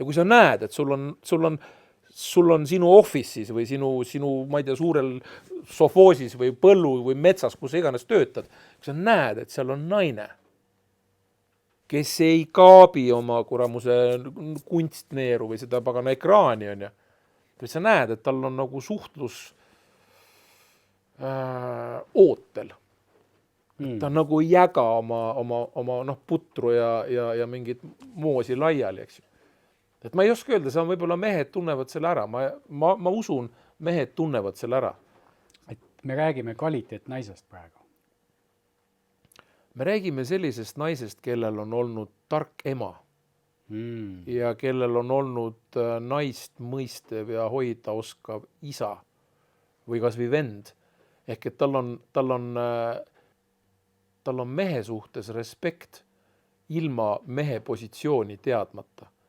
Ja kui sa näed, et sul on sinu office'is või sinu, ma ei tea, suurel sofoosis või põllu või metsas, kus iganes töötad, kui sa näed, et seal on naine, kes ei kaabi oma kuramuse kunstneeru või seda pagana ekraani, on ju. Sa näed, et tal on nagu suhtlus ootel. Ta nagu ei jäga oma putru ja mingit moosi laiali, eks ju. Et ma ei oska öelda, see on võib-olla mehed tunnevad selle ära. Ma usun, mehed tunnevad selle ära. Et me räägime kvaliteetnaisest praegu. Me räägime sellisest naisest, kellel on olnud tark ema ja kellel on olnud naist mõistev ja hoida oskav isa või kas või vend. Ehk et tal on mehe suhtes respekt ilma mehe positsiooni teadmata.